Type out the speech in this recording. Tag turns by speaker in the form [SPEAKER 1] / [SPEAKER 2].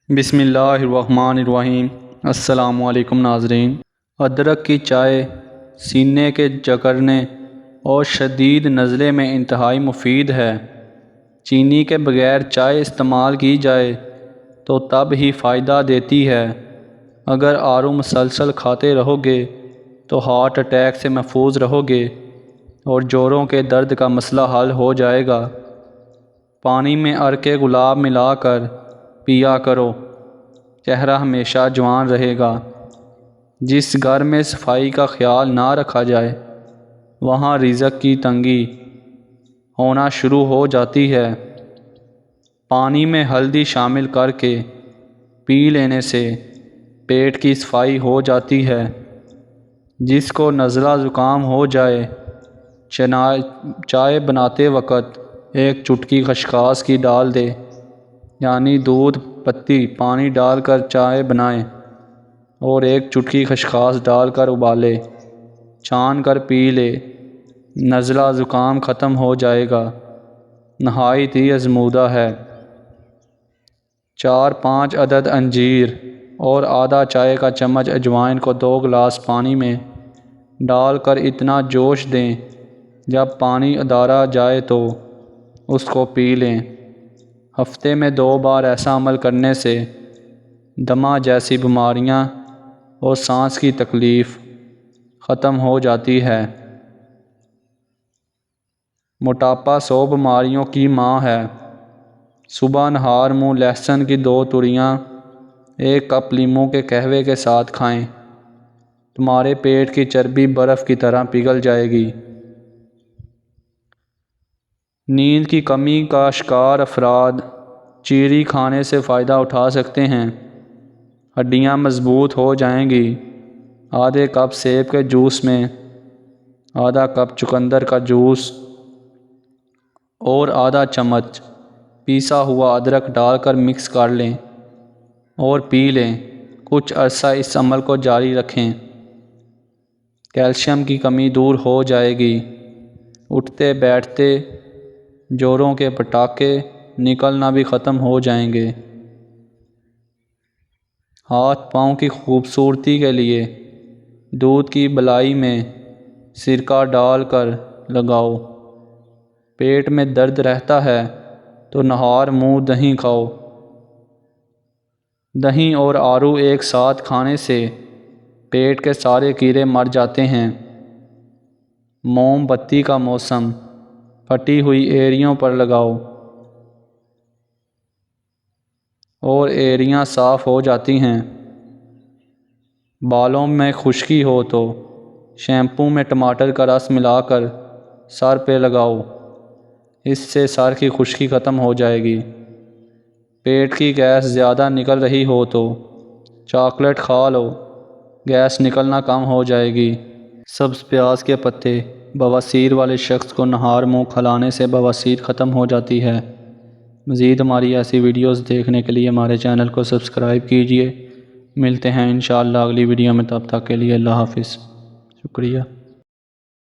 [SPEAKER 1] بسم اللہ الرحمن الرحیم۔ السلام علیکم ناظرین۔ ادرک کی چائے سینے کے جکڑنے اور شدید نزلے میں انتہائی مفید ہے۔ چینی کے بغیر چائے استعمال کی جائے تو تب ہی فائدہ دیتی ہے۔ اگر آڑو مسلسل کھاتے رہو گے تو ہارٹ اٹیک سے محفوظ رہو گے اور جوڑوں کے درد کا مسئلہ حل ہو جائے گا۔ پانی میں عرق گلاب ملا کر پیا کرو، چہرہ ہمیشہ جوان رہے گا۔ جس گھر میں صفائی کا خیال نہ رکھا جائے وہاں رزق کی تنگی ہونا شروع ہو جاتی ہے۔ پانی میں ہلدی شامل کر کے پی لینے سے پیٹ کی صفائی ہو جاتی ہے۔ جس کو نزلہ زکام ہو جائے چائے بناتے وقت ایک چٹکی خسخاس کی ڈال دے، یعنی دودھ پتی پانی ڈال کر چائے بنائیں اور ایک چٹکی خسخاس ڈال کر ابالے، چھان کر پی لے، نزلہ زکام ختم ہو جائے گا۔ نہایت ہی آزمودہ ہے۔ 4-5 عدد انجیر اور آدھا چائے کا چمچ اجوائن کو 2 گلاس پانی میں ڈال کر اتنا جوش دیں جب پانی ادارا جائے تو اس کو پی لیں۔ ہفتے میں 2 بار ایسا عمل کرنے سے دمہ جیسی بیماریاں اور سانس کی تکلیف ختم ہو جاتی ہے۔ موٹاپا 100 بیماریوں کی ماں ہے۔ صبح نہار منہ لہسن کی 2 تریاں 1 کپ لیموں کے قہوے کے ساتھ کھائیں، تمہارے پیٹ کی چربی برف کی طرح پگھل جائے گی۔ نیند کی کمی کا شکار افراد چیری کھانے سے فائدہ اٹھا سکتے ہیں۔ ہڈیاں مضبوط ہو جائیں گی۔ آدھے کپ سیب کے جوس میں آدھا کپ چقندر کا جوس اور آدھا چمچ پیسا ہوا ادرک ڈال کر مکس کر لیں اور پی لیں۔ کچھ عرصہ اس عمل کو جاری رکھیں، کیلشیم کی کمی دور ہو جائے گی۔ اٹھتے بیٹھتے جوڑوں کے پٹاخے نکلنا بھی ختم ہو جائیں گے۔ ہاتھ پاؤں کی خوبصورتی کے لیے دودھ کی بلائی میں سرکہ ڈال کر لگاؤ۔ پیٹ میں درد رہتا ہے تو نہار منہ دہی کھاؤ۔ دہی اور آڑو ایک ساتھ کھانے سے پیٹ کے سارے کیڑے مر جاتے ہیں۔ موم بتی کا موسم پھٹی ہوئی ایڑیوں پر لگاؤ اور ایڑیاں صاف ہو جاتی ہیں۔ بالوں میں خشکی ہو تو شیمپو میں ٹماٹر کا رس ملا کر سر پہ لگاؤ، اس سے سر کی خشکی ختم ہو جائے گی۔ پیٹ کی گیس زیادہ نکل رہی ہو تو چاکلیٹ کھا لو، گیس نکلنا کم ہو جائے گی۔ سبز پیاز کے پتے بواسیر والے شخص کو نہار منہ کھلانے سے بواسیر ختم ہو جاتی ہے۔ مزید ہماری ایسی ویڈیوز دیکھنے کے لیے ہمارے چینل کو سبسکرائب کیجیے۔ ملتے ہیں انشاءاللہ اگلی ویڈیو میں، تب تک کے لیے اللہ حافظ۔ شکریہ۔